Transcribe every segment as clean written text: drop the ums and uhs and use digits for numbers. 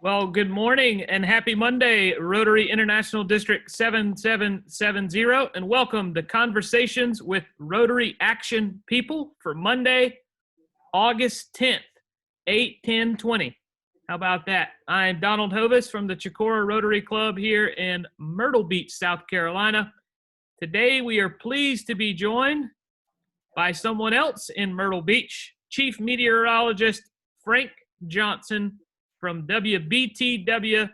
Well, good morning and happy Monday, Rotary International District 7770, and welcome to Conversations with Rotary Action People for Monday, August 10th, 8/10/20. How about that? I'm Donald Hovis from the Chicora Rotary Club here in Myrtle Beach, South Carolina. Today, we are pleased to be joined by someone else in Myrtle Beach, Chief Meteorologist Frank Johnson from WBTW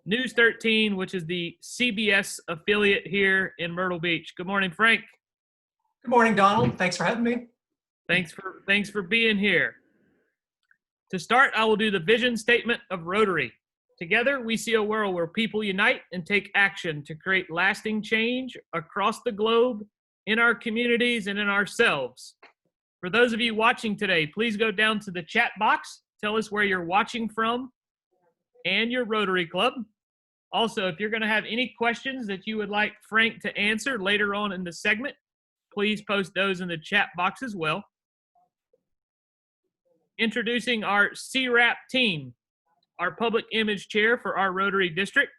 News 13, which is the CBS affiliate here in Myrtle Beach. Good morning, Frank. Good morning, Donald. Thanks for having me. Thanks for being here. To start, I will do the vision statement of Rotary. Together, we see a world where people unite and take action to create lasting change across the globe, in our communities, and in ourselves. For those of you watching today, please go down to the chat box. Tell us where you're watching from and your Rotary Club. Also, if you're going to have any questions that you would like Frank to answer later on in the segment, please post those in the chat box as well. Introducing our CWRAP team, our public image chair for our Rotary District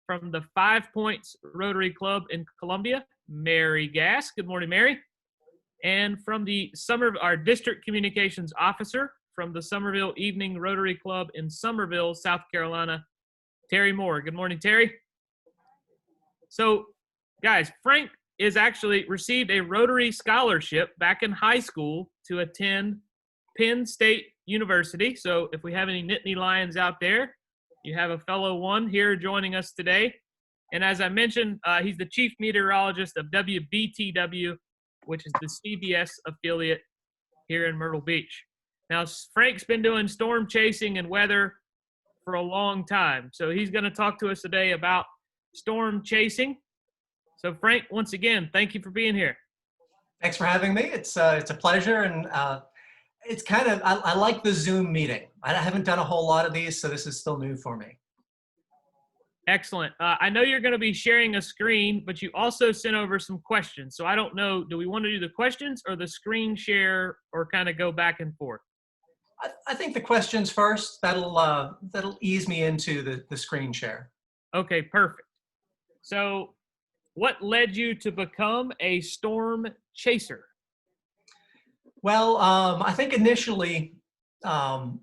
from the 5 Points Rotary Club in Columbia, Mary Gass. Good morning, Mary. And from our district communications officer from the Somerville Evening Rotary Club in Somerville, South Carolina, Terry Moore. Good morning, Terry. So, guys, Frank is actually received a Rotary scholarship back in high school to attend Penn State University. So if we have any Nittany Lions out there, you have a fellow one here joining us today. And as I mentioned, he's the chief meteorologist of WBTW, which is the CBS affiliate here in Myrtle Beach. Now, Frank's been doing storm chasing and weather for a long time. So he's going to talk to us today about storm chasing. So Frank, once again, thank you for being here. Thanks for having me. It's a pleasure. And it's kind of, I like the Zoom meeting. I haven't done a whole lot of these, so this is still new for me. Excellent. I know you're going to be sharing a screen, but you also sent over some questions. So I don't know, do we want to do the questions or the screen share or kind of go back and forth? I think the questions first. That'll ease me into the screen share. Okay, perfect. So what led you to become a storm chaser? Well, I think initially, one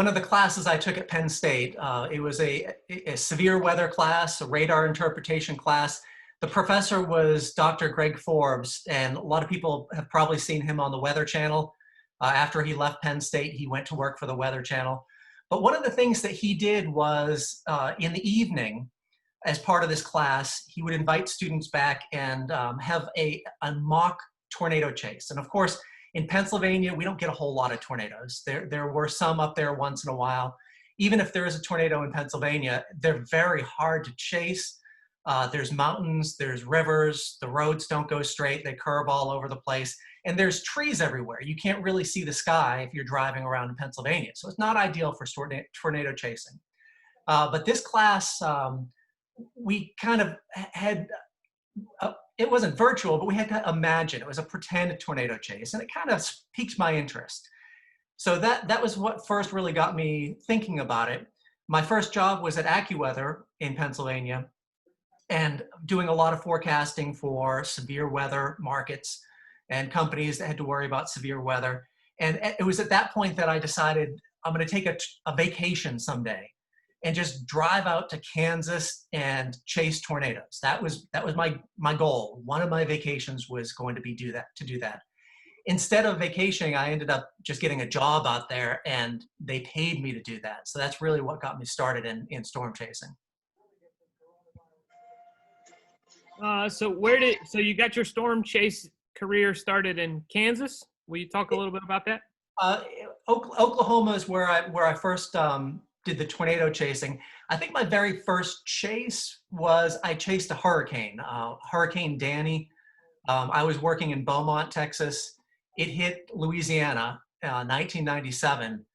of the classes I took at Penn State, it was a severe weather class, a radar interpretation class. The professor was Dr. Greg Forbes, and a lot of people have probably seen him on the Weather Channel. After he left Penn State, he went to work for the Weather Channel. But one of the things that he did was in the evening, as part of this class, he would invite students back and have a mock tornado chase. And of course, in Pennsylvania, we don't get a whole lot of tornadoes. There were some up there once in a while. Even if there is a tornado in Pennsylvania, they're very hard to chase. There's mountains, there's rivers, the roads don't go straight, they curve all over the place, and there's trees everywhere. You can't really see the sky if you're driving around in Pennsylvania. So it's not ideal for tornado chasing. But this class, we kind of had, it wasn't virtual, but we had to imagine. It was a pretend tornado chase, and it kind of piqued my interest. So that was what first really got me thinking about it. My first job was at AccuWeather in Pennsylvania, and doing a lot of forecasting for severe weather markets and companies that had to worry about severe weather. And it was at that point that I decided I'm going to take a vacation someday and just drive out to Kansas and chase tornadoes. That was my goal. One of my vacations was going to be to do that. Instead of vacationing, I ended up just getting a job out there, and they paid me to do that. So that's really what got me started in storm chasing. So you got your storm chase career started in Kansas? Will you talk a little bit about that? Oklahoma is where I first did the tornado chasing. I think my very first chase was I chased a hurricane, Hurricane Danny. I was working in Beaumont, Texas. It hit Louisiana, 1997.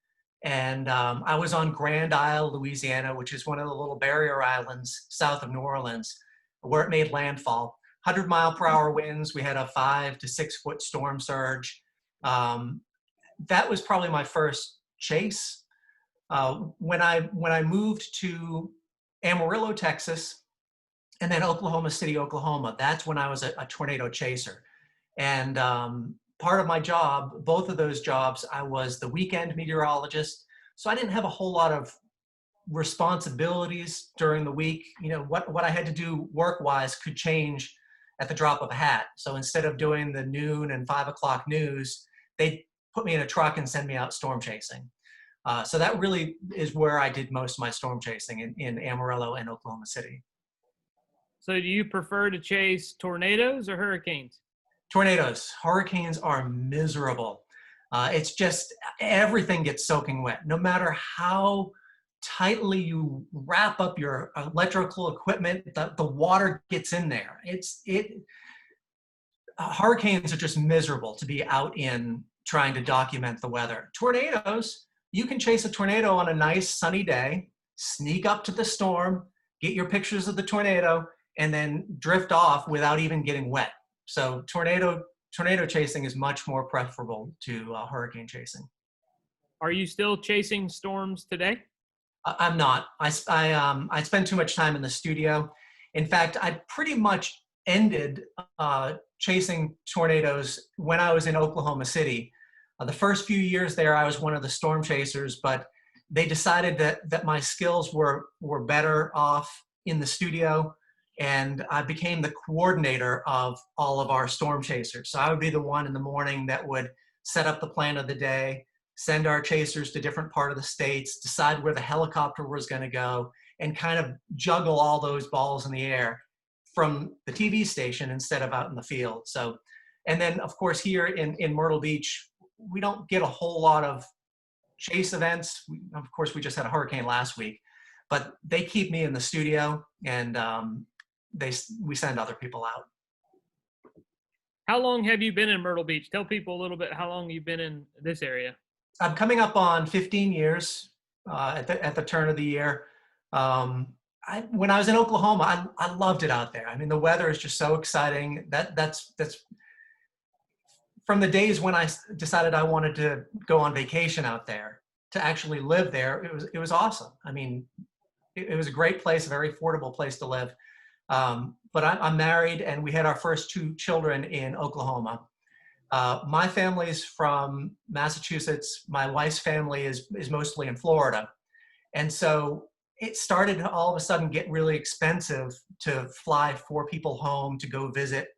And I was on Grand Isle, Louisiana, which is one of the little barrier islands south of New Orleans, where it made landfall. 100-mile-per-hour winds. We had a 5 to 6 foot storm surge. That was probably my first chase. When I moved to Amarillo, Texas, and then Oklahoma City, Oklahoma, that's when I was a tornado chaser. And part of my job, both of those jobs, I was the weekend meteorologist. So I didn't have a whole lot of responsibilities during the week. You know, what I had to do work-wise could change at the drop of a hat. So instead of doing the noon and 5 o'clock news, they put me in a truck and send me out storm chasing. So that really is where I did most of my storm chasing in Amarillo and Oklahoma City. So do you prefer to chase tornadoes or hurricanes? Tornadoes, hurricanes are miserable. It's just everything gets soaking wet. No matter how tightly you wrap up your electrical equipment, the water gets in there. Hurricanes are just miserable to be out in trying to document the weather. Tornadoes, you can chase a tornado on a nice sunny day, sneak up to the storm, get your pictures of the tornado, and then drift off without even getting wet. So tornado chasing is much more preferable to hurricane chasing. Are you still chasing storms today? I'm not. I spend too much time in the studio. In fact, I pretty much ended chasing tornadoes when I was in Oklahoma City. The first few years there, I was one of the storm chasers, but they decided that my skills were better off in the studio, and I became the coordinator of all of our storm chasers. So I would be the one in the morning that would set up the plan of the day, send our chasers to different part of the states, decide where the helicopter was going to go, and kind of juggle all those balls in the air from the TV station instead of out in the field. So, and then of course here in Myrtle Beach, we don't get a whole lot of chase events. Of course, we just had a hurricane last week, but they keep me in the studio, and we send other people out. How long have you been in Myrtle Beach? Tell people a little bit how long you've been in this area. I'm coming up on 15 years at the turn of the year. When I was in Oklahoma, I loved it out there. I mean, the weather is just so exciting. That's from the days when I decided I wanted to go on vacation out there to actually live there. It was awesome. I mean, it was a great place, a very affordable place to live. But I'm married, and we had our first 2 children in Oklahoma. My family's from Massachusetts. My wife's family is mostly in Florida. And so it started to all of a sudden get really expensive to fly 4 people home to go visit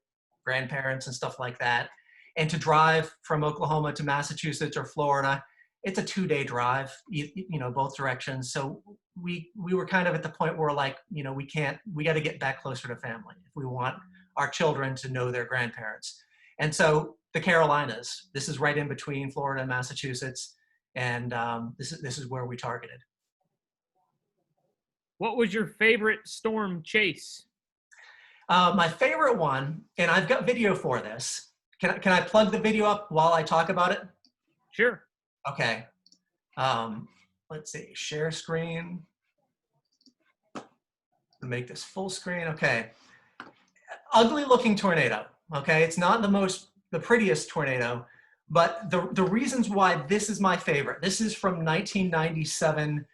grandparents and stuff like that. And to drive from Oklahoma to Massachusetts or Florida, it's a 2-day drive, you know, both directions. So we were kind of at the point where, like, you know, we got to get back closer to family if we want our children to know their grandparents. And so the Carolinas, this is right in between Florida and Massachusetts. And this is where we targeted. What was your favorite storm chase? My favorite one, and I've got video for this. Can I plug the video up while I talk about it? Sure. Okay. Let's see, share screen. Make this full screen. Okay. Ugly looking tornado. Okay. It's not the prettiest tornado, but the reasons why this is my favorite. This is from 1997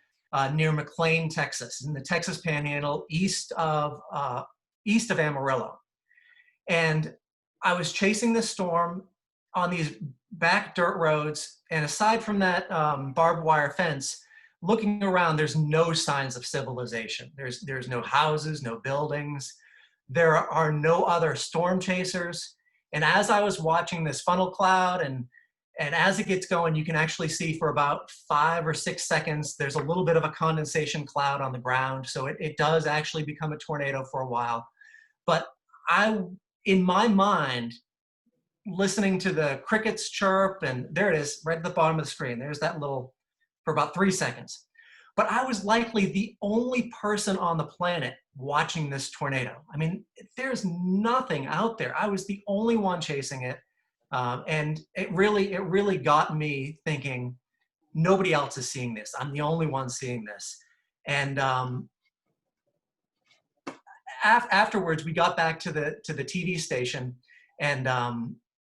near McLean, Texas, in the Texas Panhandle, east of Amarillo. And I was chasing this storm on these back dirt roads, and aside from that barbed wire fence, looking around, there's no signs of civilization. There's no houses, no buildings. There are no other storm chasers. And as I was watching this funnel cloud, and as it gets going, you can actually see for about 5 or 6 seconds, there's a little bit of a condensation cloud on the ground. So it does actually become a tornado for a while. But in my mind, listening to the crickets chirp, and there it is right at the bottom of the screen. There's that little, for about 3 seconds. But I was likely the only person on the planet watching this tornado. I mean, there's nothing out there. I was the only one chasing it. And it really got me thinking, nobody else is seeing this. I'm the only one seeing this. And afterwards, we got back to the TV station, and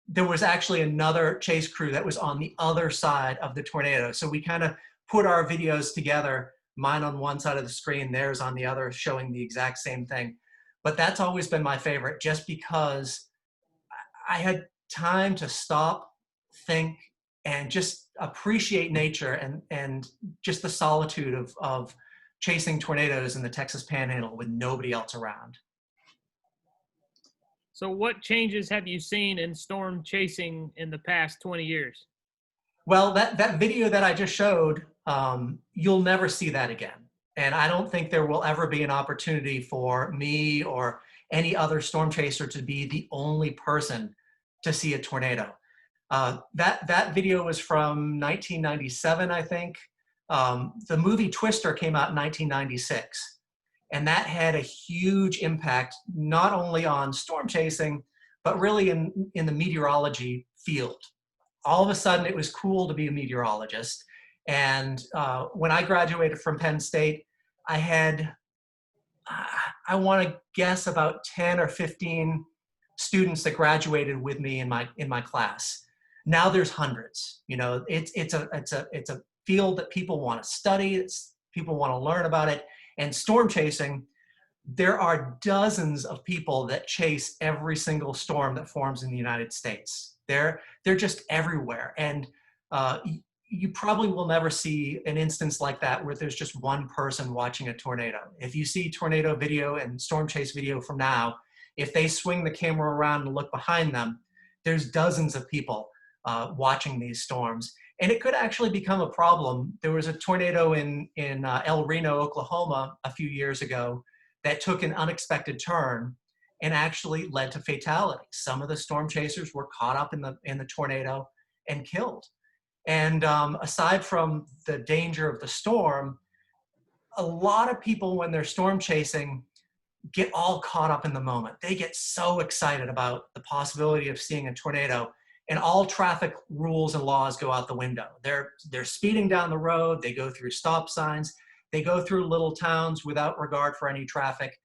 there was actually another chase crew that was on the other side of the tornado. So we kind of put our videos together, mine on one side of the screen, theirs on the other, showing the exact same thing. But that's always been my favorite, just because I had time to stop, think, and just appreciate nature and just the solitude of chasing tornadoes in the Texas Panhandle with nobody else around. So what changes have you seen in storm chasing in the past 20 years? Well, that video that I just showed, you'll never see that again. And I don't think there will ever be an opportunity for me or any other storm chaser to be the only person to see a tornado. That video was from 1997, I think. The movie Twister came out in 1996. And that had a huge impact, not only on storm chasing, but really in the meteorology field. All of a sudden, it was cool to be a meteorologist. And when I graduated from Penn State, I had, I want to guess, about 10 or 15 students that graduated with me in my class. Now there's hundreds. You know, it's a field that people want to study. People want to learn about it. And storm chasing, there are dozens of people that chase every single storm that forms in the United States. They're just everywhere. And you probably will never see an instance like that where there's just one person watching a tornado. If you see tornado video and storm chase video from now, if they swing the camera around and look behind them, there's dozens of people watching these storms. And it could actually become a problem. There was a tornado in El Reno, Oklahoma a few years ago that took an unexpected turn and actually led to fatalities. Some of the storm chasers were caught up in the tornado and killed. And aside from the danger of the storm, a lot of people, when they're storm chasing, get all caught up in the moment. They get so excited about the possibility of seeing a tornado, and all traffic rules and laws go out the window. They're speeding down the road. They go through stop signs. They go through little towns without regard for any traffic.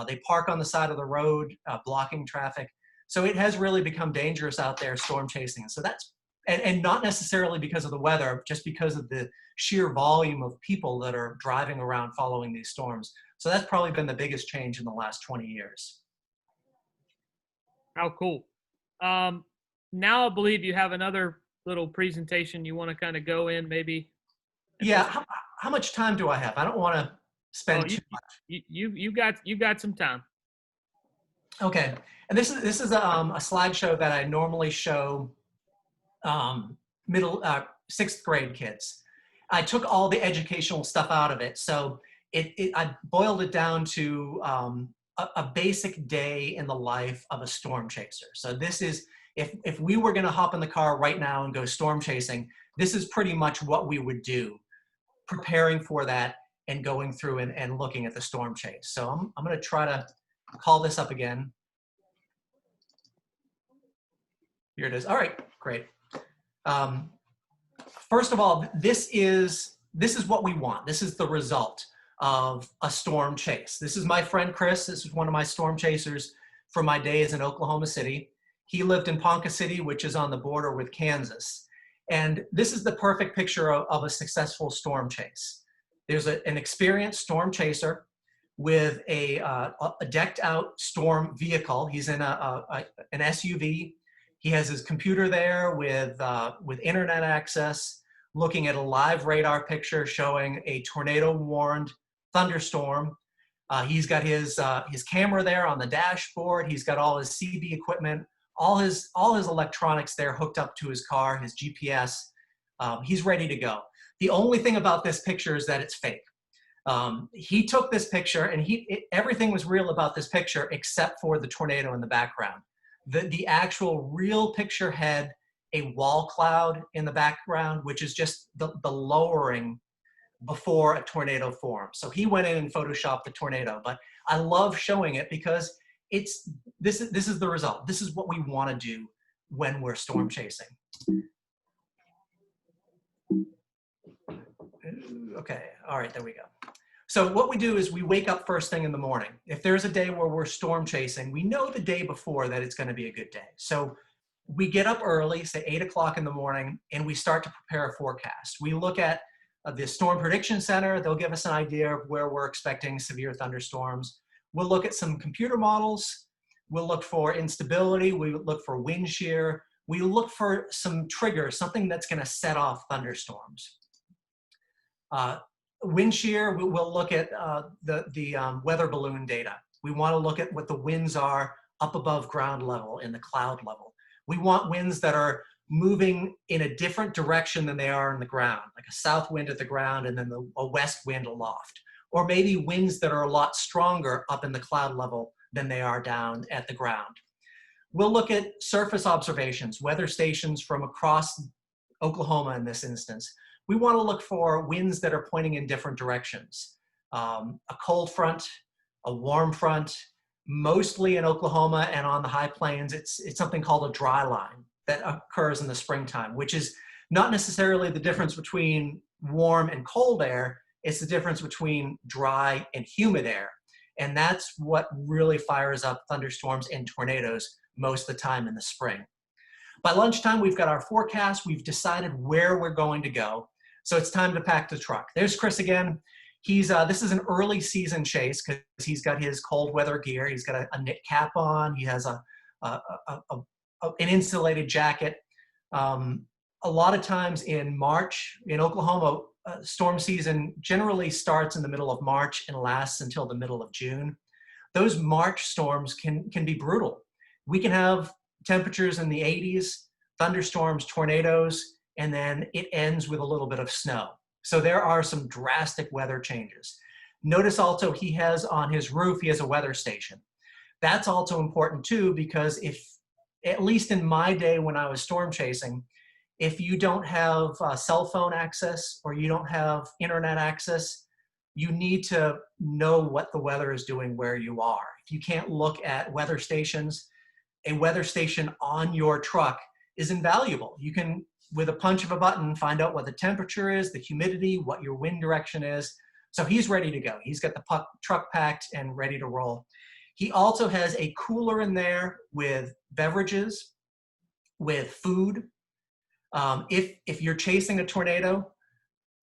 They park on the side of the road, blocking traffic. So it has really become dangerous out there, storm chasing. So that's, and not necessarily because of the weather, just because of the sheer volume of people that are driving around following these storms. So that's probably been the biggest change in the last 20 years. How cool. Now I believe you have another little presentation you want to kind of go in maybe. Yeah, how much time do I have? I don't want to spend too much. You got some time. Okay, and this is a slideshow that I normally show sixth grade kids. I took all the educational stuff out of it, so I boiled it down to a basic day in the life of a storm chaser. So this is, if we were going to hop in the car right now and go storm chasing, this is pretty much what we would do, preparing for that and going through and looking at the storm chase. So I'm going to try to call this up again. Here it is. All right, great. First of all, this is what we want. This is the result of a storm chase. This is my friend Chris. This is one of my storm chasers from my days in Oklahoma City. He lived in Ponca City, which is on the border with Kansas. And this is the perfect picture of a successful storm chase. There's an experienced storm chaser with a decked out storm vehicle. He's in an SUV. He has his computer there with internet access, looking at a live radar picture showing a tornado-warned thunderstorm. He's got his camera there on the dashboard. He's got all his CB equipment, all his electronics there hooked up to his car, his GPS. He's ready to go. The only thing about this picture is that it's fake. He took this picture, and everything was real about this picture except for the tornado in the background. The actual real picture had a wall cloud in the background, which is just the lowering before a tornado forms. So he went in and photoshopped the tornado, but I love showing it because this is the result. This is what we want to do when we're storm chasing. Okay, all right, there we go. So what we do is we wake up first thing in the morning. If there's a day where we're storm chasing, we know the day before that it's going to be a good day. So we get up early, say 8 o'clock in the morning, and we start to prepare a forecast. We look at The Storm Prediction Center, they'll give us an idea of where we're expecting severe thunderstorms. We'll look at some computer models. We'll look for instability. We look for wind shear. We look for some triggers, something that's going to set off thunderstorms. Wind shear, we'll look at the weather balloon data. We want to look at what the winds are up above ground level in the cloud level. We want winds that are moving in a different direction than they are in the ground, like a south wind at the ground and then a west wind aloft. Or maybe winds that are a lot stronger up in the cloud level than they are down at the ground. We'll look at surface observations, weather stations from across Oklahoma in this instance. We want to look for winds that are pointing in different directions. A cold front, a warm front, mostly in Oklahoma and on the high plains, it's something called a dry line that occurs in the springtime, which is not necessarily the difference between warm and cold air, it's the difference between dry and humid air. And that's what really fires up thunderstorms and tornadoes most of the time in the spring. By lunchtime, we've got our forecast, we've decided where we're going to go. So it's time to pack the truck. There's Chris again. This is an early season chase because he's got his cold weather gear. He's got a knit cap on. He has an insulated jacket. A lot of times in March, in Oklahoma, storm season generally starts in the middle of March and lasts until the middle of June. Those March storms can be brutal. We can have temperatures in the 80s, thunderstorms, tornadoes, and then it ends with a little bit of snow. So there are some drastic weather changes. Notice also he has on his roof, he has a weather station. That's also important too, because if, at least in my day when I was storm chasing, if you don't have cell phone access or you don't have internet access, you need to know what the weather is doing where you are. If you can't look at weather stations, a weather station on your truck is invaluable. You can, with a punch of a button, find out what the temperature is, the humidity, what your wind direction is. So he's ready to go. He's got the truck packed and ready to roll. He also has a cooler in there with beverages, with food. If you're chasing a tornado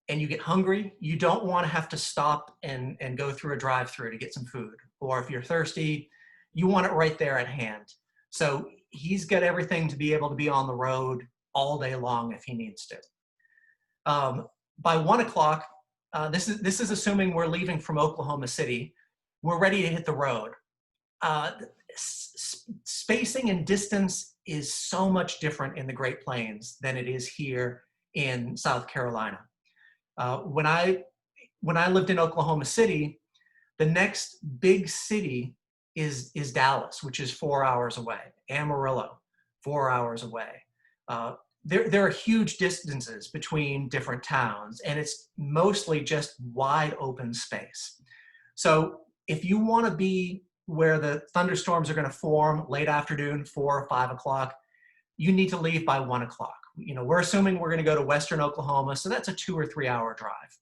and you get hungry, you don't want to have to stop and go through a drive-through to get some food. Or if you're thirsty, you want it right there at hand. So he's got everything to be able to be on the road all day long if he needs to. By 1 o'clock, this is assuming we're leaving from Oklahoma City, we're ready to hit the road. Spacing and distance is so much different in the Great Plains than it is here in South Carolina. When I lived in Oklahoma City, the next big city is Dallas, which is 4 hours away. Amarillo, 4 hours away. There are huge distances between different towns, and it's mostly just wide open space. So if you want to be where the thunderstorms are going to form late afternoon, 4 or 5 o'clock, you need to leave by 1 o'clock. You know, we're assuming we're going to go to Western Oklahoma, so that's a 2 or 3 hour drive.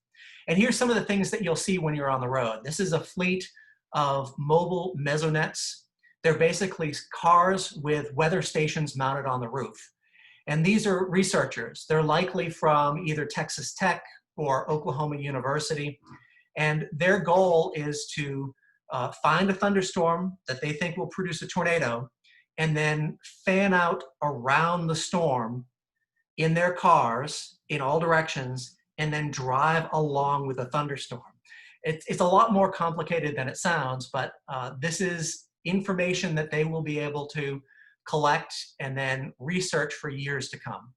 And here's some of the things that you'll see when you're on the road. This is a fleet of mobile mesonets. They're basically cars with weather stations mounted on the roof. And these are researchers. They're likely from either Texas Tech or Oklahoma University. And their goal is to find a thunderstorm that they think will produce a tornado and then fan out around the storm in their cars in all directions and then drive along with a thunderstorm. It's a lot more complicated than it sounds, but this is information that they will be able to collect and then research for years to come.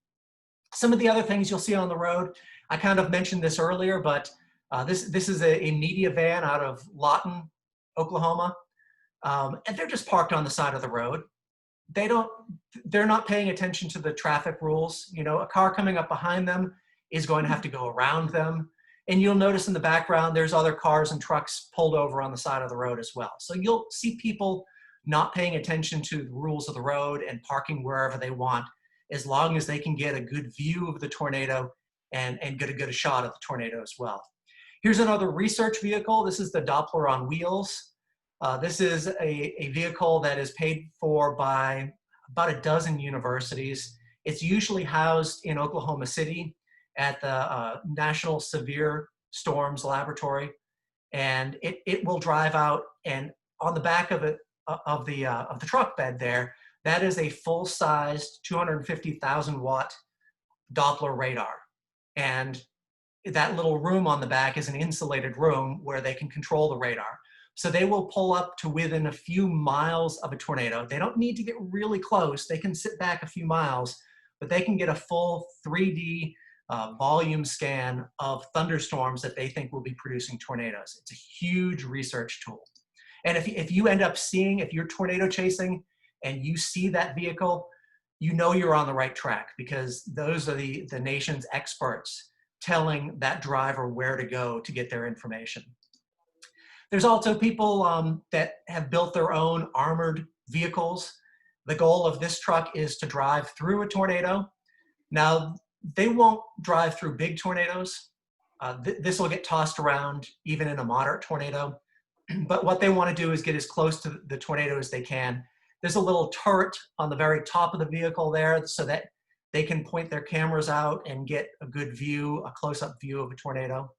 Some of the other things you'll see on the road, I kind of mentioned this earlier, but this is a media van out of Lawton, Oklahoma, and they're just parked on the side of the road. They're not paying attention to the traffic rules. You know, a car coming up behind them is going to have to go around them. And you'll notice in the background, there's other cars and trucks pulled over on the side of the road as well. So you'll see people not paying attention to the rules of the road and parking wherever they want, as long as they can get a good view of the tornado and get a good shot of the tornado as well. Here's another research vehicle. This is the Doppler on wheels. This is a vehicle that is paid for by about a dozen universities. It's usually housed in Oklahoma City, at the National Severe Storms Laboratory, and it will drive out, and on the back of it of the truck bed there, that is a full-sized 250,000 watt Doppler radar, and that little room on the back is an insulated room where they can control the radar. So they will pull up to within a few miles of a tornado. They don't need to get really close. They can sit back a few miles, but they can get a full 3D volume scan of thunderstorms that they think will be producing tornadoes. It's a huge research tool. And if you end up seeing, if you're tornado chasing and you see that vehicle, you know you're on the right track, because those are the nation's experts telling that driver where to go to get their information. There's also people that have built their own armored vehicles. The goal of this truck is to drive through a tornado. Now, they won't drive through big tornadoes. This will get tossed around even in a moderate tornado. But what they want to do is get as close to the tornado as they can. There's a little turret on the very top of the vehicle there so that they can point their cameras out and get a good view, a close-up view of a tornado.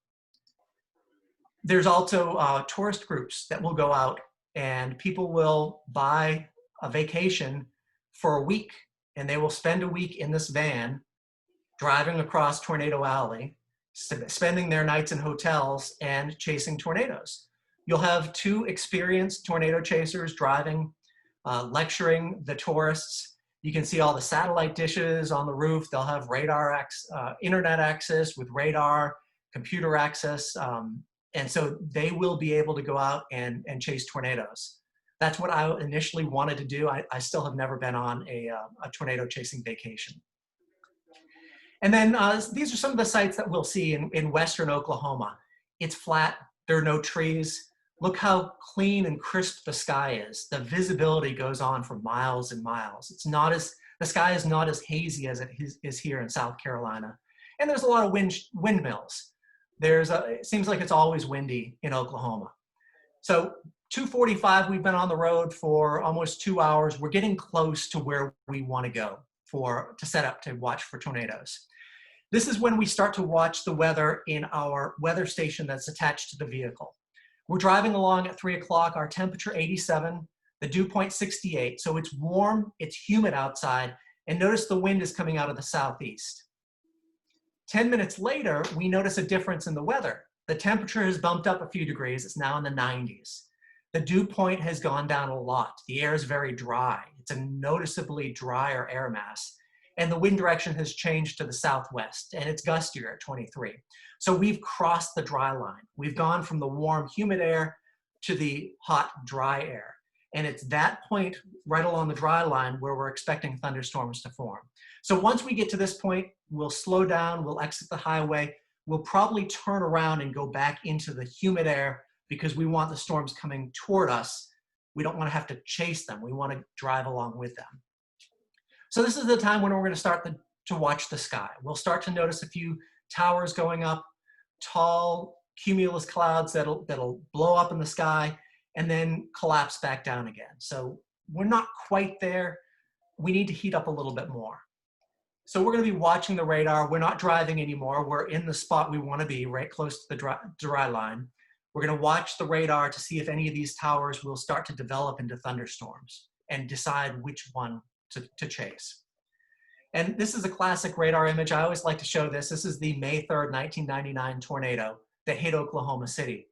There's also tourist groups that will go out, and people will buy a vacation for a week, and they will spend a week in this van driving across Tornado Alley, spending their nights in hotels and chasing tornadoes. You'll have two experienced tornado chasers driving, lecturing the tourists. You can see all the satellite dishes on the roof. They'll have internet access with radar, computer access, and so they will be able to go out and chase tornadoes. That's what I initially wanted to do. I still have never been on a tornado chasing vacation. And then these are some of the sites that we'll see in western Oklahoma. It's flat, there are no trees. Look how clean and crisp the sky is. The visibility goes on for miles and miles. The sky is not as hazy as it is here in South Carolina. And there's a lot of windmills. It seems like it's always windy in Oklahoma. So 2:45, we've been on the road for almost 2 hours. We're getting close to where we want to go to set up to watch for tornadoes. This is when we start to watch the weather in our weather station that's attached to the vehicle. We're driving along at 3 o'clock, our temperature 87, the dew point 68. So it's warm, it's humid outside, and notice the wind is coming out of the southeast. 10 minutes later, we notice a difference in the weather. The temperature has bumped up a few degrees, it's now in the 90s. The dew point has gone down a lot. The air is very dry. It's a noticeably drier air mass. And the wind direction has changed to the southwest, and it's gustier at 23. So we've crossed the dry line. We've gone from the warm, humid air to the hot, dry air. And it's that point right along the dry line where we're expecting thunderstorms to form. So once we get to this point, we'll slow down, we'll exit the highway, we'll probably turn around and go back into the humid air because we want the storms coming toward us. We don't want to have to chase them. We want to drive along with them. So this is the time when we're going to start to watch the sky. We'll start to notice a few towers going up, tall cumulus clouds that'll blow up in the sky and then collapse back down again. So we're not quite there. We need to heat up a little bit more. So we're going to be watching the radar. We're not driving anymore. We're in the spot we want to be, right close to the dry line. We're going to watch the radar to see if any of these towers will start to develop into thunderstorms and decide which one to chase. And this is a classic radar image. I always like to show this. This is the May 3rd, 1999 tornado that hit Oklahoma City.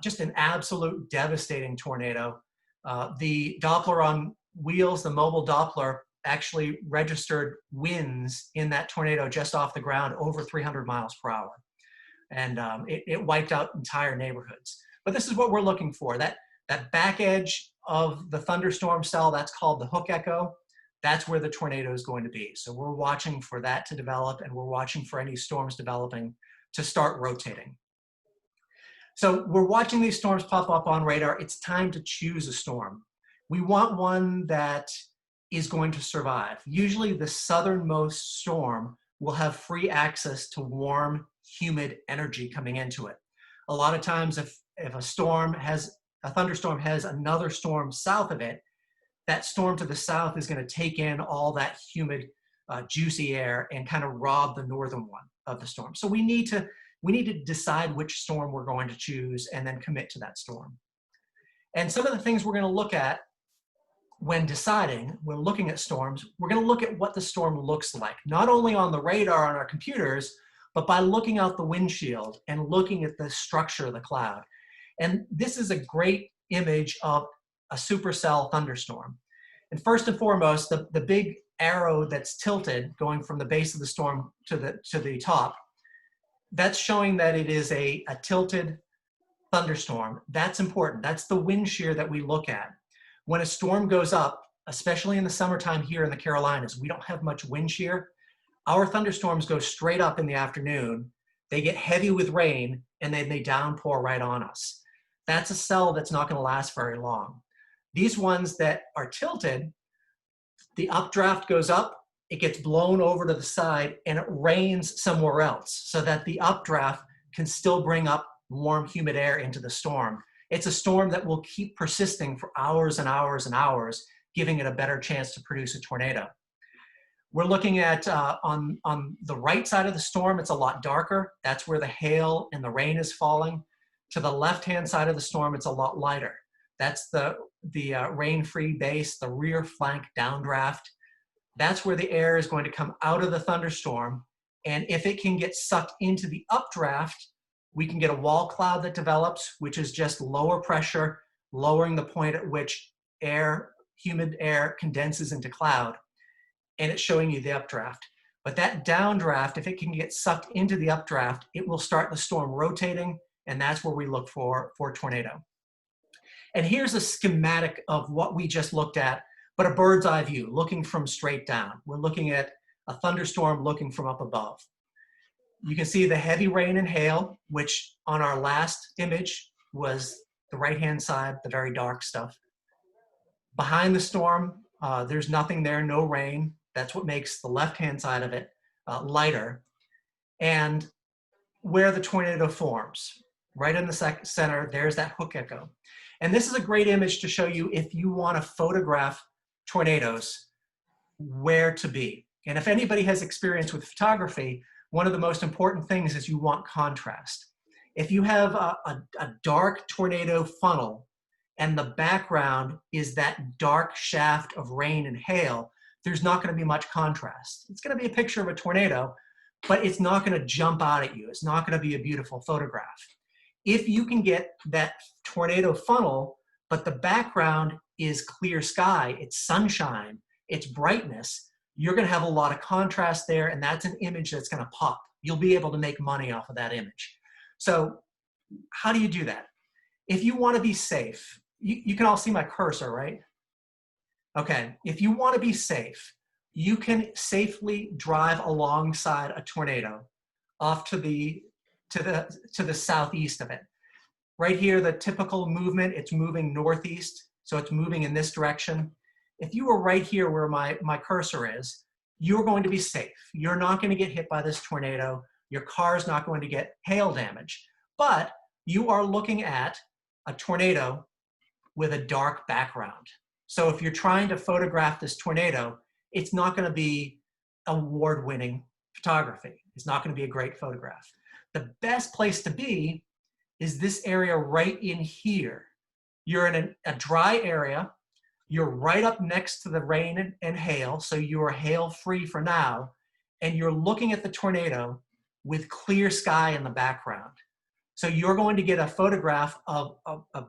Just an absolute devastating tornado. The Doppler on wheels, the mobile Doppler, actually registered winds in that tornado just off the ground over 300 miles per hour. And it wiped out entire neighborhoods. But this is what we're looking for. That back edge of the thunderstorm cell, that's called the hook echo. That's where the tornado is going to be. So we're watching for that to develop, and we're watching for any storms developing to start rotating. So we're watching these storms pop up on radar. It's time to choose a storm. We want one that is going to survive. Usually the southernmost storm will have free access to warm, humid energy coming into it. A lot of times if a thunderstorm has another storm south of it, that storm to the south is going to take in all that humid, juicy air and kind of rob the northern one. of the storm. So we need to decide which storm we're going to choose and then commit to that storm. And some of the things we're going to look at when deciding, when looking at storms, we're going to look at what the storm looks like, not only on the radar on our computers, but by looking out the windshield and looking at the structure of the cloud. And this is a great image of a supercell thunderstorm. And first and foremost, the big arrow that's tilted going from the base of the storm to the top, that's showing that it is a tilted thunderstorm. That's important. That's the wind shear that we look at. When a storm goes up, especially in the summertime here in the Carolinas, we don't have much wind shear. Our thunderstorms go straight up in the afternoon. They get heavy with rain, and then they downpour right on us. That's a cell that's not going to last very long. These ones that are tilted, the updraft goes up, it gets blown over to the side, and it rains somewhere else so that the updraft can still bring up warm, humid air into the storm. It's a storm that will keep persisting for hours and hours and hours, giving it a better chance to produce a tornado. We're looking at, on the right side of the storm, it's a lot darker. That's where the hail and the rain is falling. To the left-hand side of the storm, it's a lot lighter. That's the rain-free base, the rear flank downdraft. That's where the air is going to come out of the thunderstorm. And if it can get sucked into the updraft, we can get a wall cloud that develops, which is just lower pressure, lowering the point at which humid air condenses into cloud. And it's showing you the updraft. But that downdraft, if it can get sucked into the updraft, it will start the storm rotating, and that's where we look for tornado. And here's a schematic of what we just looked at, but a bird's eye view, looking from straight down. We're looking at a thunderstorm looking from up above. You can see the heavy rain and hail, which on our last image was the right-hand side, the very dark stuff. Behind the storm, there's nothing there, no rain. That's what makes the left-hand side of it lighter. And where the tornado forms, right in the center, there's that hook echo. And this is a great image to show you if you want to photograph tornadoes, where to be. And if anybody has experience with photography, one of the most important things is you want contrast. If you have a dark tornado funnel and the background is that dark shaft of rain and hail, there's not going to be much contrast. It's going to be a picture of a tornado, but it's not going to jump out at you. It's not going to be a beautiful photograph. If you can get that tornado funnel, but the background is clear sky, it's sunshine, it's brightness, you're going to have a lot of contrast there, and that's an image that's going to pop. You'll be able to make money off of that image. So how do you do that? If you want to be safe, you can all see my cursor, right? Okay, if you want to be safe, you can safely drive alongside a tornado off to the southeast of it. Right here, the typical movement, it's moving northeast, so it's moving in this direction. If you were right here where my cursor is, you're going to be safe. You're not going to get hit by this tornado. Your car is not going to get hail damage. But you are looking at a tornado with a dark background. So if you're trying to photograph this tornado, it's not going to be award-winning photography. It's not going to be a great photograph. The best place to be is this area right in here. You're in a dry area. You're right up next to the rain and hail, so you are hail-free for now, and you're looking at the tornado with clear sky in the background. So you're going to get a photograph of a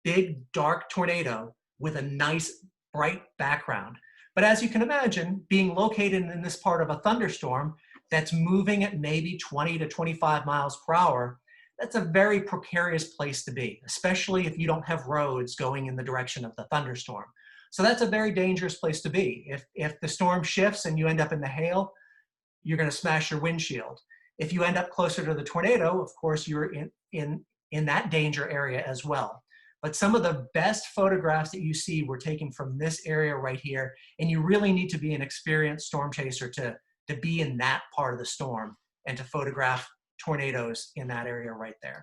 big, dark tornado with a nice, bright background. But as you can imagine, being located in this part of a thunderstorm that's moving at maybe 20 to 25 miles per hour, that's a very precarious place to be, especially if you don't have roads going in the direction of the thunderstorm. So that's a very dangerous place to be. If the storm shifts and you end up in the hail, you're going to smash your windshield. If you end up closer to the tornado, of course, you're in that danger area as well. But some of the best photographs that you see were taken from this area right here, and you really need to be an experienced storm chaser to be in that part of the storm and to photograph tornadoes in that area right there.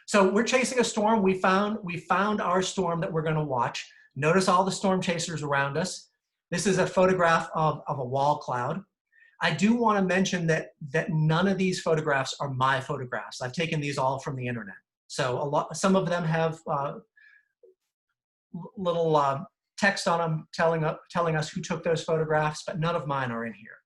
So we're chasing a storm. We found our storm that we're going to watch. Notice all the storm chasers around us. This is a photograph of a wall cloud. I do want to mention that none of these photographs are my photographs. I've taken these all from the internet. So some of them have little text on them telling us who took those photographs, but none of mine are in here.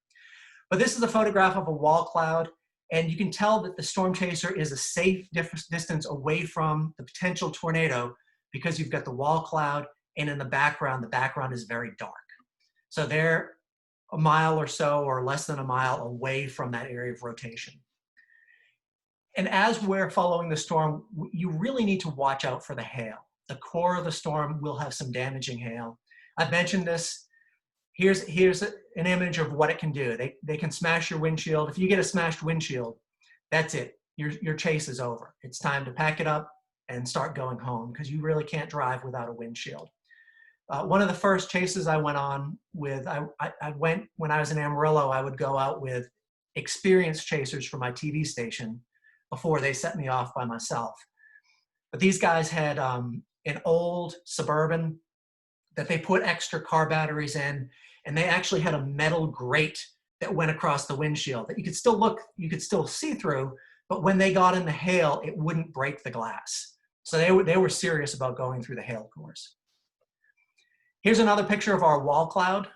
But this is a photograph of a wall cloud, and you can tell that the storm chaser is a safe distance away from the potential tornado because you've got the wall cloud, and in the background is very dark. So they're a mile or so, or less than a mile away from that area of rotation. And as we're following the storm, you really need to watch out for the hail. The core of the storm will have some damaging hail. I've mentioned this. Here's an image of what it can do. They can smash your windshield. If you get a smashed windshield, that's it. Your chase is over. It's time to pack it up and start going home because you really can't drive without a windshield. One of the first chases I went on with, I went when I was in Amarillo, I would go out with experienced chasers for my TV station before they set me off by myself. But these guys had an old Suburban that they put extra car batteries in, and they actually had a metal grate that went across the windshield that you could still see through, but when they got in the hail, it wouldn't break the glass. So they were serious about going through the hail course. Here's another picture of our wall cloud.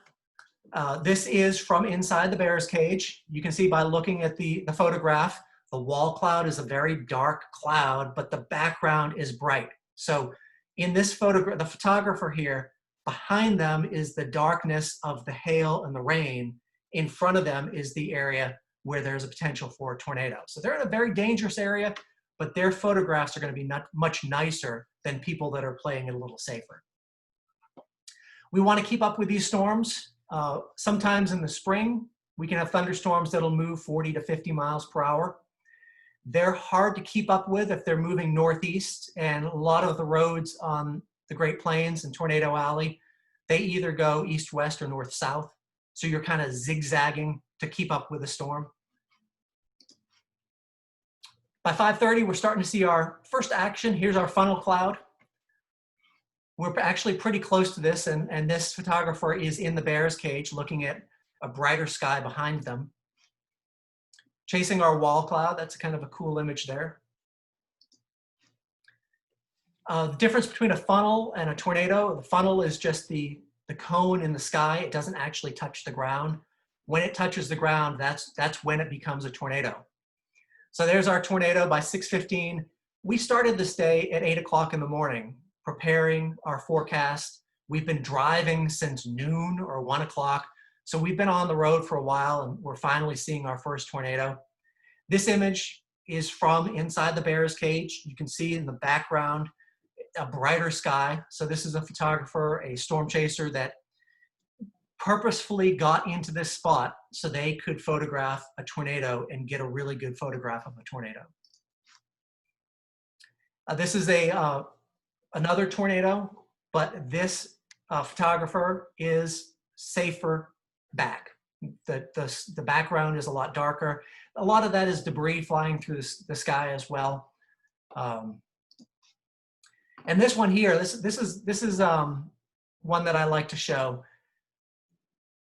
This is from inside the bear's cage. You can see by looking at the photograph, the wall cloud is a very dark cloud, but the background is bright. So in this photograph, the photographer here, behind them is the darkness of the hail and the rain. In front of them is the area where there's a potential for a tornado. So they're in a very dangerous area, but their photographs are going to be much nicer than people that are playing it a little safer. We want to keep up with these storms. Sometimes in the spring, we can have thunderstorms that'll move 40 to 50 miles per hour. They're hard to keep up with if they're moving northeast, and a lot of the roads on the Great Plains and Tornado Alley, they either go east-west or north-south. So you're kind of zigzagging to keep up with the storm. By 5:30, we're starting to see our first action. Here's our funnel cloud. We're actually pretty close to this, and this photographer is in the bear's cage looking at a brighter sky behind them. Chasing our wall cloud, that's kind of a cool image there. The difference between a funnel and a tornado, the funnel is just the cone in the sky. It doesn't actually touch the ground. When it touches the ground, that's when it becomes a tornado. So there's our tornado by 6:15. We started this day at 8 o'clock in the morning, preparing our forecast. We've been driving since noon or 1 o'clock. So we've been on the road for a while, and we're finally seeing our first tornado. This image is from inside the bear's cage. You can see in the background a brighter sky. So this is a photographer, a storm chaser that purposefully got into this spot so they could photograph a tornado and get a really good photograph of a tornado. This is another tornado, but this photographer is safer back. The background is a lot darker. A lot of that is debris flying through the sky as well. And this one here, this is one that I like to show.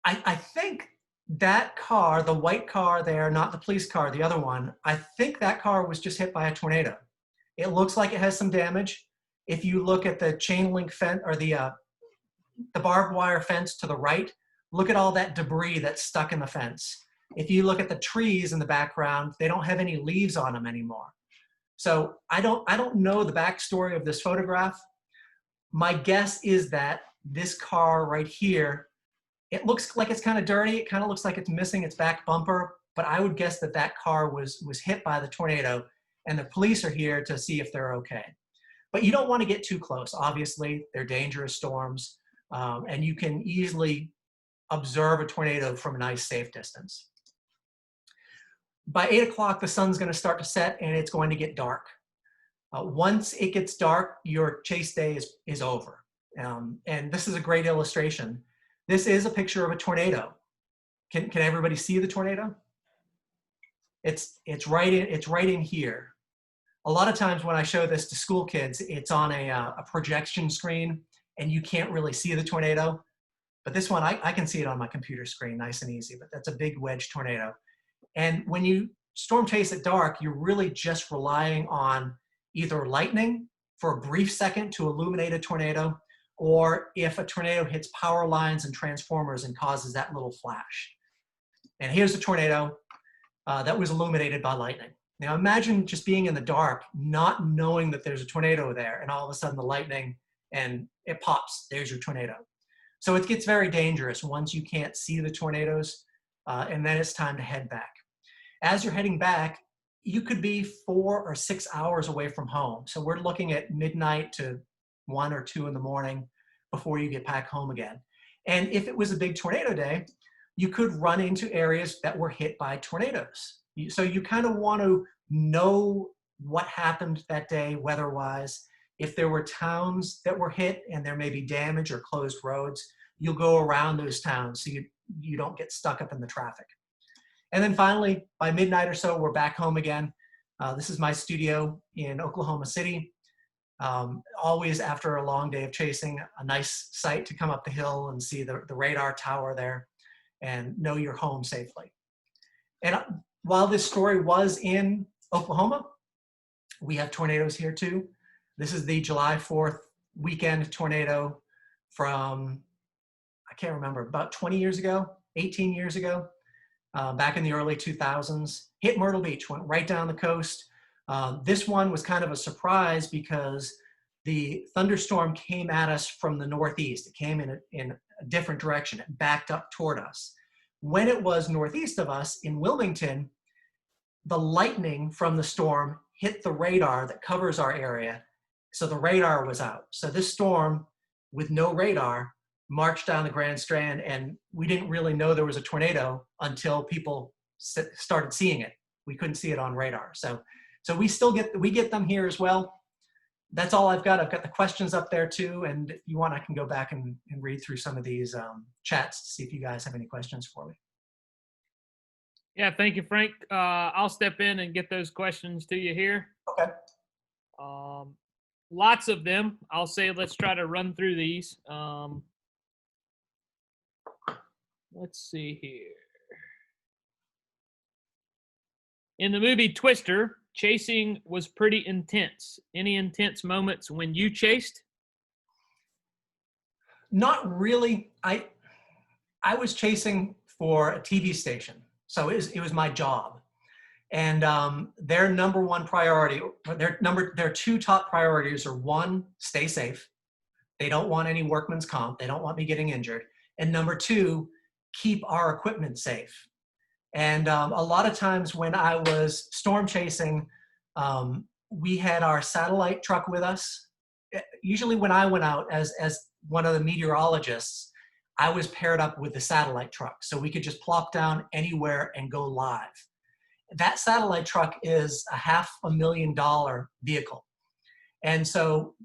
I think that car, the white car there, not the police car, the other one, I think that car was just hit by a tornado. It looks like it has some damage. If you look at the chain link fence or the barbed wire fence to the right, look at all that debris that's stuck in the fence. If you look at the trees in the background, they don't have any leaves on them anymore. So I don't know the backstory of this photograph. My guess is that this car right here, it looks like it's kind of dirty. It kind of looks like it's missing its back bumper, but I would guess that that car was hit by the tornado, and the police are here to see if they're okay. But you don't want to get too close. Obviously, they're dangerous storms, and you can easily observe a tornado from a nice, safe distance. By 8 o'clock, the sun's going to start to set, and it's going to get dark. Once it gets dark, your chase day is over. And this is a great illustration. This is a picture of a tornado. Can everybody see the tornado? It's right in here. A lot of times when I show this to school kids, it's on a projection screen, and you can't really see the tornado. But this one, I can see it on my computer screen nice and easy, but that's a big wedge tornado. And when you storm chase at dark, you're really just relying on either lightning for a brief second to illuminate a tornado, or if a tornado hits power lines and transformers and causes that little flash. And here's a tornado that was illuminated by lightning. Now imagine just being in the dark, not knowing that there's a tornado there, and all of a sudden the lightning and it pops, there's your tornado. So it gets very dangerous once you can't see the tornadoes, and then it's time to head back. As you're heading back, you could be 4 or 6 hours away from home. So we're looking at midnight to 1 or 2 in the morning before you get back home again. And if it was a big tornado day, you could run into areas that were hit by tornadoes. So you kind of want to know what happened that day weather-wise. If there were towns that were hit and there may be damage or closed roads, you'll go around those towns so you don't get stuck up in the traffic. And then finally, by midnight or so, we're back home again. This is my studio in Oklahoma City. Always after a long day of chasing, a nice sight to come up the hill and see the radar tower there and know you're home safely. And while this story was in Oklahoma, we have tornadoes here too. This is the July 4th weekend tornado from, I can't remember, about 20 years ago, 18 years ago, back in the early 2000s. Hit Myrtle Beach, went right down the coast. This one was kind of a surprise because the thunderstorm came at us from the northeast. It came in a different direction. It backed up toward us. When it was northeast of us in Wilmington, the lightning from the storm hit the radar that covers our area. So the radar was out. So this storm with no radar marched down the Grand Strand, and we didn't really know there was a tornado until people started seeing it. We couldn't see it on radar. So we get them here as well. That's all I've got. I've got the questions up there too. And if you want, I can go back and read through some of these chats to see if you guys have any questions for me. Yeah, thank you, Frank. I'll step in and get those questions to you here. Okay. Lots of them. I'll say let's try to run through these. Let's see here. In the movie Twister, chasing was pretty intense. Any intense moments when you chased? Not really. I was chasing for a TV station, so it was my job. And their number one priority, their two top priorities are: one, stay safe. They don't want any workman's comp. They don't want me getting injured. And number two, keep our equipment safe. And a lot of times when I was storm chasing, we had our satellite truck with us. Usually when I went out as one of the meteorologists, I was paired up with the satellite truck. So we could just plop down anywhere and go live. That satellite truck is a $500,000 vehicle. And so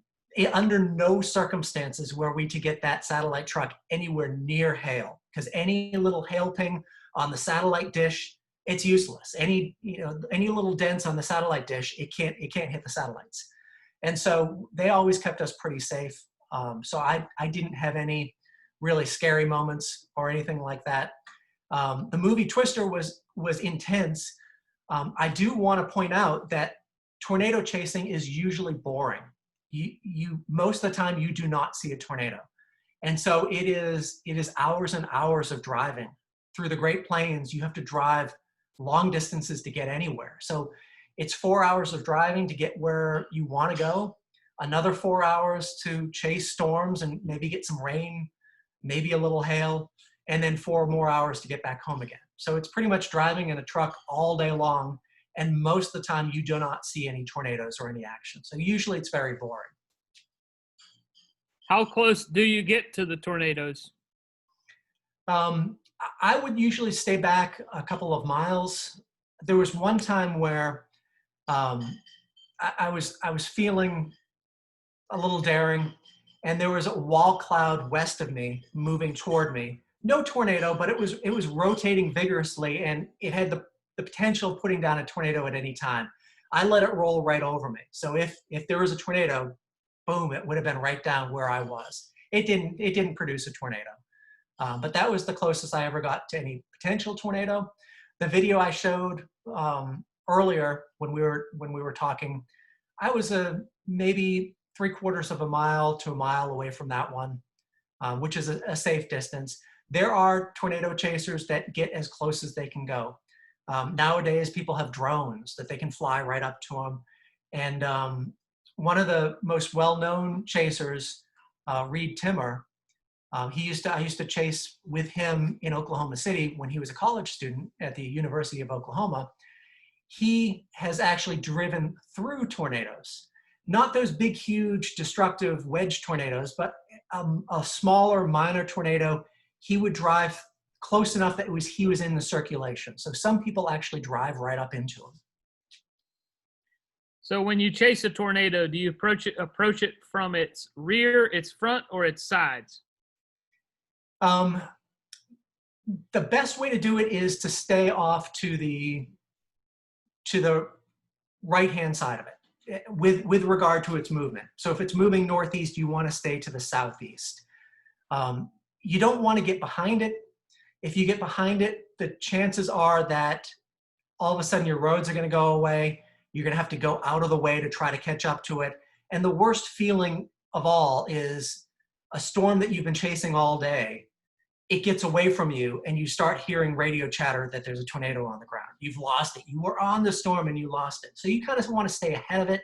under no circumstances were we to get that satellite truck anywhere near hail, because any little hail ping on the satellite dish, it's useless. Any little dents on the satellite dish, it can't hit the satellites. And so they always kept us pretty safe. So I didn't have any really scary moments or anything like that. The movie Twister was intense. I do want to point out that tornado chasing is usually boring. You most of the time you do not see a tornado. And so it is hours and hours of driving through the Great Plains. You have to drive long distances to get anywhere. So it's 4 hours of driving to get where you want to go, another 4 hours to chase storms and maybe get some rain, maybe a little hail, and then 4 more hours to get back home again. So it's pretty much driving in a truck all day long. And most of the time you do not see any tornadoes or any action. So usually it's very boring. How close do you get to the tornadoes? I would usually stay back a couple of miles. There was one time where I was feeling a little daring, and there was a wall cloud west of me moving toward me. No tornado, but it was rotating vigorously, and it had the potential of putting down a tornado at any time. I let it roll right over me. So if there was a tornado, boom, it would have been right down where I was. It didn't produce a tornado. But that was the closest I ever got to any potential tornado. The video I showed earlier when we were talking, I was maybe 3/4 of a mile to a mile away from that one, which is a safe distance. There are tornado chasers that get as close as they can go. Nowadays, people have drones that they can fly right up to them. And one of the most well-known chasers, Reed Timmer, I used to chase with him in Oklahoma City when he was a college student at the University of Oklahoma. He has actually driven through tornadoes, not those big, huge, destructive wedge tornadoes, but a smaller, minor tornado. He would drive close enough that he was in the circulation. So some people actually drive right up into him. So when you chase a tornado, do you approach it from its rear, its front, or its sides? The best way to do it is to stay off to the right-hand side of it with regard to its movement. So if it's moving northeast, you want to stay to the southeast. You don't want to get behind it. If you get behind it, the chances are that all of a sudden your roads are going to go away. You're going to have to go out of the way to try to catch up to it. And the worst feeling of all is a storm that you've been chasing all day. It gets away from you and you start hearing radio chatter that there's a tornado on the ground. You've lost it. You were on the storm and you lost it. So you kind of want to stay ahead of it.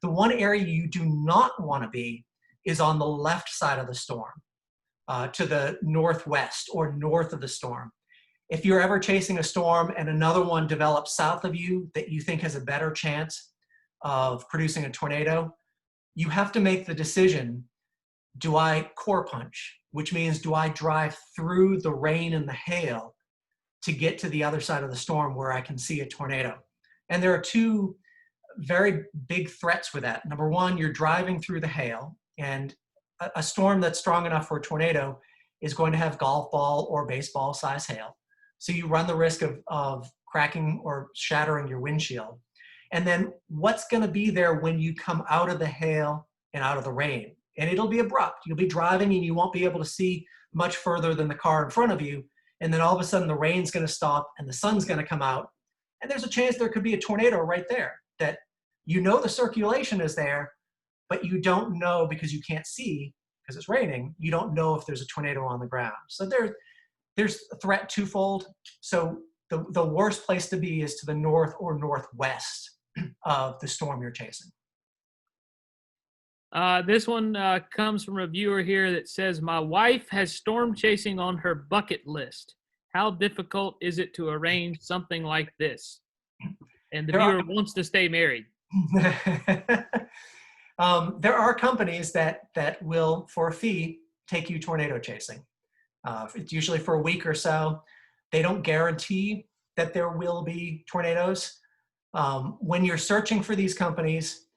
The one area you do not want to be is on the left side of the storm, to the northwest or north of the storm. If you're ever chasing a storm and another one develops south of you that you think has a better chance of producing a tornado, you have to make the decision, do I core punch? Which means, do I drive through the rain and the hail to get to the other side of the storm where I can see a tornado? And there are two very big threats with that. Number one, you're driving through the hail, and a storm that's strong enough for a tornado is going to have golf ball or baseball size hail. So you run the risk of cracking or shattering your windshield. And then what's going to be there when you come out of the hail and out of the rain? And it'll be abrupt. You'll be driving and you won't be able to see much further than the car in front of you. And then all of a sudden the rain's going to stop and the sun's going to come out. And there's a chance there could be a tornado right there, that you know the circulation is there, but you don't know because you can't see because it's raining. You don't know if there's a tornado on the ground. So there's a threat twofold. So the worst place to be is to the north or northwest of the storm you're chasing. This one comes from a viewer here that says, my wife has storm chasing on her bucket list. How difficult is it to arrange something like this? And the viewer wants to stay married. There are companies that will, for a fee, take you tornado chasing. It's usually for a week or so. They don't guarantee that there will be tornadoes. When you're searching for these companies,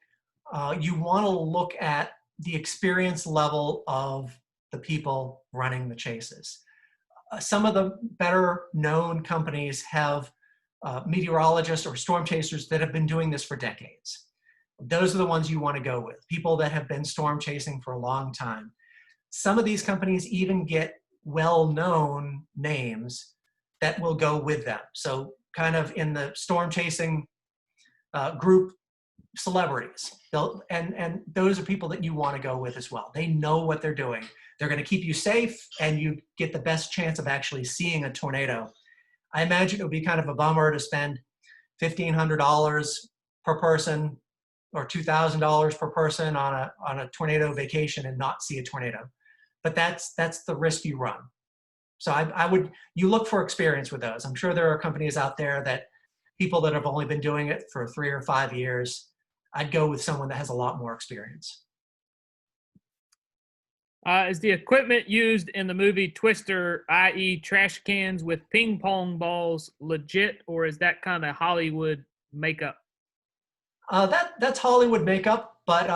you want to look at the experience level of the people running the chases. Some of the better known companies have meteorologists or storm chasers that have been doing this for decades. Those are the ones you want to go with, people that have been storm chasing for a long time. Some of these companies even get well-known names that will go with them. So kind of in the storm chasing group, celebrities. And those are people that you want to go with as well. They know what they're doing. They're going to keep you safe, and you get the best chance of actually seeing a tornado. I imagine it would be kind of a bummer to spend $1,500 per person or $2,000 per person on a tornado vacation and not see a tornado. But that's the risk you run. So you look for experience with those. I'm sure there are companies out there that people that have only been doing it for 3 or 5 years. I'd go with someone that has a lot more experience. Is the equipment used in the movie Twister, i.e. trash cans with ping pong balls, legit, or is that kind of Hollywood makeup? That's Hollywood makeup, but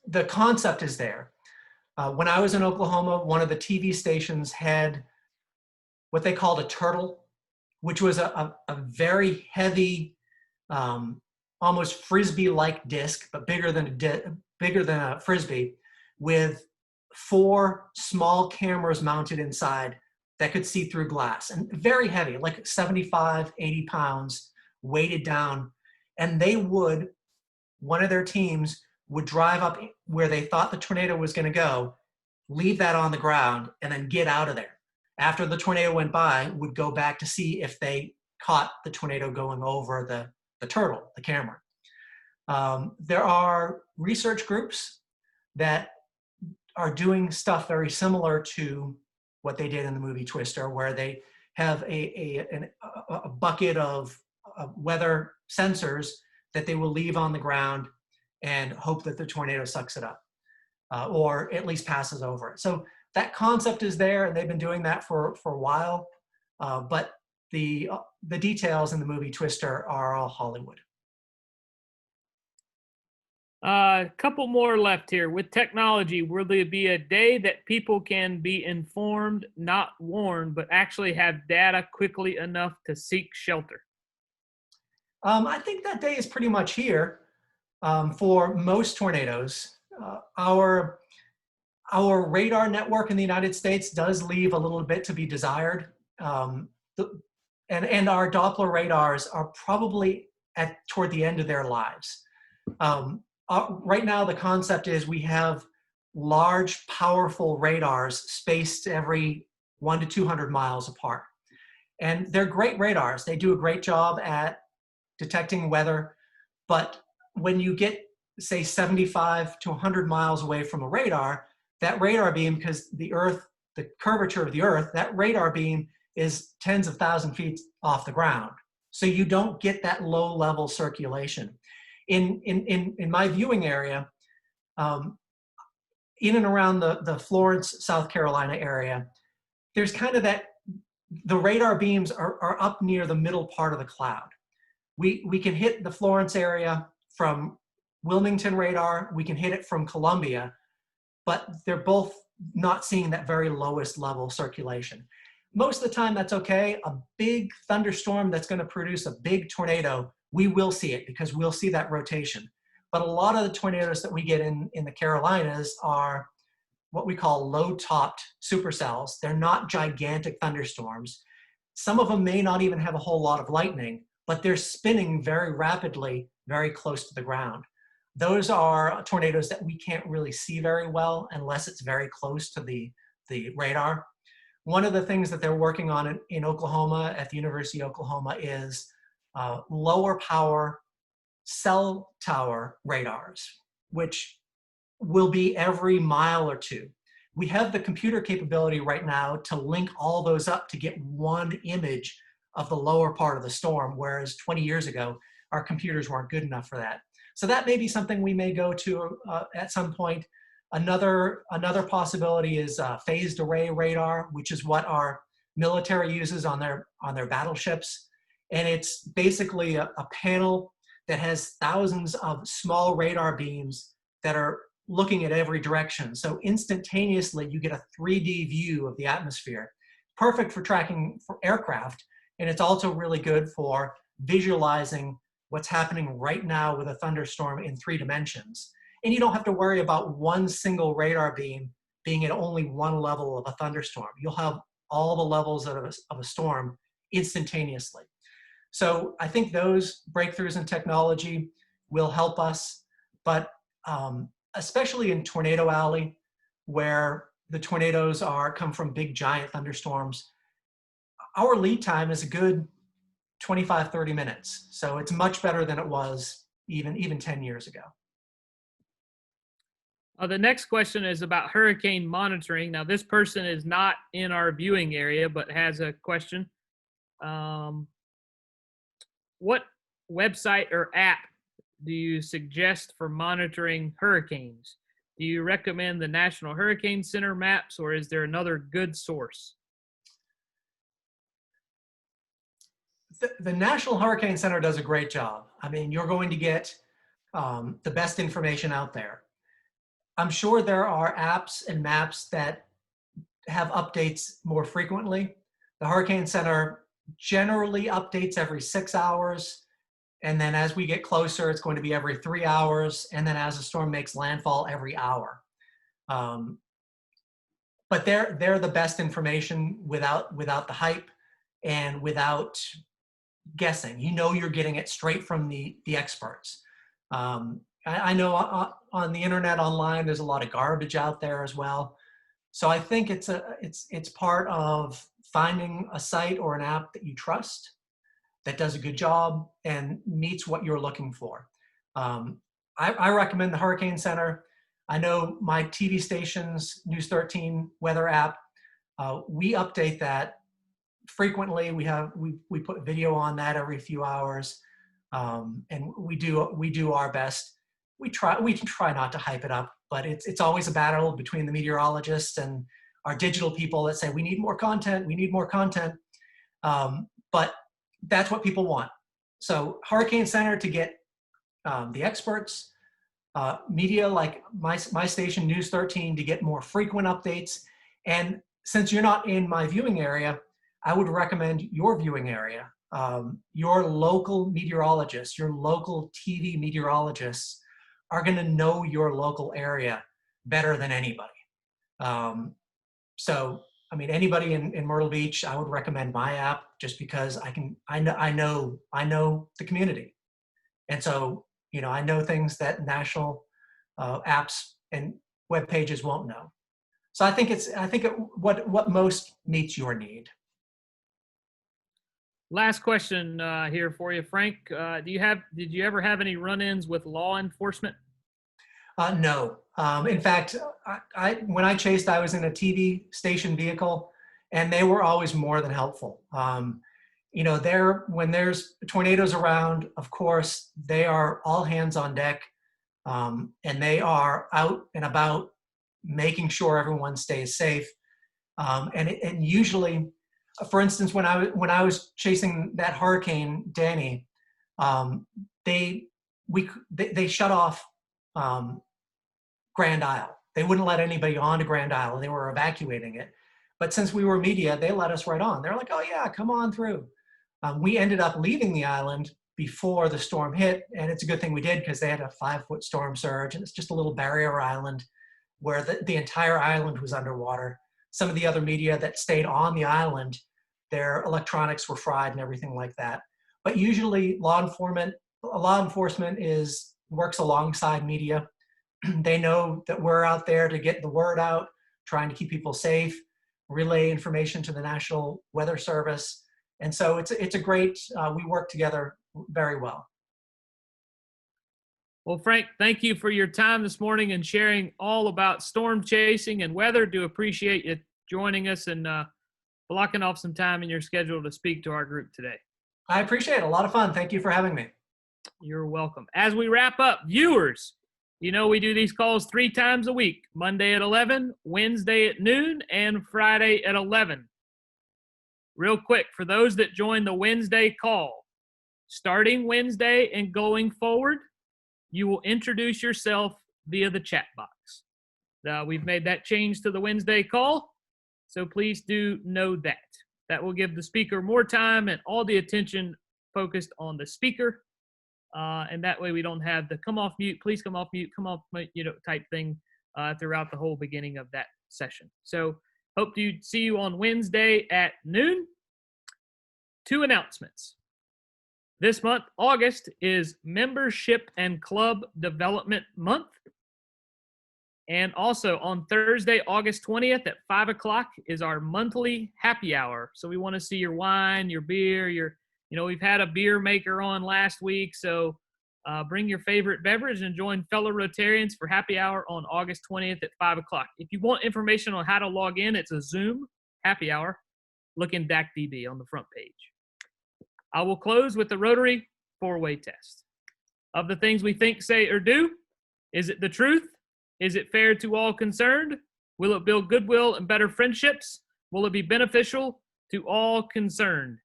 the concept is there. When I was in Oklahoma, one of the TV stations had what they called a turtle, which was a very heavy, almost frisbee-like disc, but bigger than a frisbee, with 4 small cameras mounted inside that could see through glass, and very heavy, like 75, 80 pounds, weighted down. And one of their teams would drive up where they thought the tornado was going to go, leave that on the ground, and then get out of there. After the tornado went by, would go back to see if they caught the tornado going over the turtle, the camera. There are research groups that are doing stuff very similar to what they did in the movie Twister, where they have a bucket of weather sensors that they will leave on the ground and hope that the tornado sucks it up, or at least passes over it. So that concept is there, and they've been doing that for a while. But the details in the movie Twister are all Hollywood. A couple more left here. With technology, will there be a day that people can be informed, not warned, but actually have data quickly enough to seek shelter? I think that day is pretty much here for most tornadoes. Our radar network in the United States does leave a little bit to be desired. And our Doppler radars are probably toward the end of their lives. Right now, the concept is we have large, powerful radars spaced every 1 to 200 miles apart. And they're great radars. They do a great job at detecting weather. But when you get, say, 75 to 100 miles away from a radar, that radar beam, because the curvature of the Earth, that radar beam is tens of thousands of feet off the ground. So you don't get that low-level circulation. In my viewing area, in and around the Florence, South Carolina area, there's kind of the radar beams are up near the middle part of the cloud. We can hit the Florence area from Wilmington radar, we can hit it from Columbia, but they're both not seeing that very lowest level circulation. Most of the time that's okay. A big thunderstorm that's going to produce a big tornado, we will see it because we'll see that rotation. But a lot of the tornadoes that we get in the Carolinas are what we call low-topped supercells. They're not gigantic thunderstorms. Some of them may not even have a whole lot of lightning, but they're spinning very rapidly, very close to the ground. Those are tornadoes that we can't really see very well unless it's very close to the radar. One of the things that they're working on in Oklahoma, at the University of Oklahoma, is lower power cell tower radars, which will be every mile or two. We have the computer capability right now to link all those up to get one image of the lower part of the storm, whereas 20 years ago, our computers weren't good enough for that. So that may be something we may go to at some point. Another possibility is phased array radar, which is what our military uses on their battleships. And it's basically a panel that has thousands of small radar beams that are looking at every direction. So instantaneously, you get a 3D view of the atmosphere. Perfect for tracking for aircraft. And it's also really good for visualizing what's happening right now with a thunderstorm in 3 dimensions. And you don't have to worry about one single radar beam being at only one level of a thunderstorm. You'll have all the levels of a storm instantaneously. So I think those breakthroughs in technology will help us, but especially in Tornado Alley, where the tornadoes come from big giant thunderstorms, our lead time is a good 25, 30 minutes. So it's much better than it was even 10 years ago. The next question is about hurricane monitoring. Now, this person is not in our viewing area, but has a question. What website or app do you suggest for monitoring hurricanes? Do you recommend the National Hurricane Center maps, or is there another good source? The National Hurricane Center does a great job. I mean, you're going to get the best information out there. I'm sure there are apps and maps that have updates more frequently. The Hurricane Center generally updates every 6 hours. And then as we get closer, it's going to be every 3 hours. And then as the storm makes landfall, every hour. but they're the best information without the hype and without guessing. You know, you're getting it straight from the experts. I know on the internet online, there's a lot of garbage out there as well. So I think it's part of finding a site or an app that you trust, that does a good job and meets what you're looking for. I recommend the Hurricane Center. I know my TV station's News 13 weather app. We update that frequently. We put video on that every few hours, and we do our best. We can try not to hype it up, but it's always a battle between the meteorologists and our digital people that say we need more content. We need more content, but that's what people want. So Hurricane Center to get the experts, media like my station News 13 to get more frequent updates. And since you're not in my viewing area, I would recommend your viewing area. Your local meteorologists, your local TV meteorologists are going to know your local area better than anybody. So, I mean, anybody in Myrtle Beach, I would recommend my app just because I know the community. And so, you know, I know things that national apps and web pages won't know. So I think what most meets your need. Last question here for you, Frank. Did you ever have any run-ins with law enforcement? No. In fact, when I chased, I was in a TV station vehicle, and they were always more than helpful. You know, when there's tornadoes around, of course, they are all hands on deck, and they are out and about making sure everyone stays safe. And usually, for instance, when I was chasing that Hurricane Danny, they shut off Grand Isle. They wouldn't let anybody onto Grand Isle. They were evacuating it. But since we were media, they let us right on. They're like, oh yeah, come on through. We ended up leaving the island before the storm hit, and it's a good thing we did because they had a 5-foot storm surge, and it's just a little barrier island where the entire island was underwater. Some of the other media that stayed on the island, their electronics were fried and everything like that. But usually law enforcement works alongside media. They know that we're out there to get the word out, trying to keep people safe, relay information to the National Weather Service. And so it's a great, we work together very well. Well, Frank, thank you for your time this morning and sharing all about storm chasing and weather. Do appreciate you joining us and blocking off some time in your schedule to speak to our group today. I appreciate it. A lot of fun. Thank you for having me. You're welcome. As we wrap up, viewers, you know we do these calls 3 times a week, Monday at 11, Wednesday at noon, and Friday at 11. Real quick, for those that join the Wednesday call, starting Wednesday and going forward, you will introduce yourself via the chat box. We've made that change to the Wednesday call, so please do know that. That will give the speaker more time and all the attention focused on the speaker. And that way we don't have the come off mute, please come off mute, come off mute, type thing throughout the whole beginning of that session. So hope to see you on Wednesday at noon. 2 announcements. This month, August, is Membership and Club Development Month. And also on Thursday, August 20th at 5 o'clock is our monthly happy hour. So we want to see your wine, your beer, we've had a beer maker on last week. So bring your favorite beverage and join fellow Rotarians for happy hour on August 20th at 5 o'clock. If you want information on how to log in, it's a Zoom happy hour. Look in DACDB on the front page. I will close with the Rotary 4-way test. Of the things we think, say, or do, is it the truth? Is it fair to all concerned? Will it build goodwill and better friendships? Will it be beneficial to all concerned?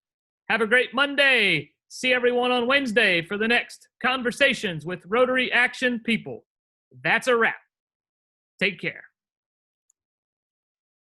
Have a great Monday. See everyone on Wednesday for the next Conversations with Rotary Action People. That's a wrap. Take care.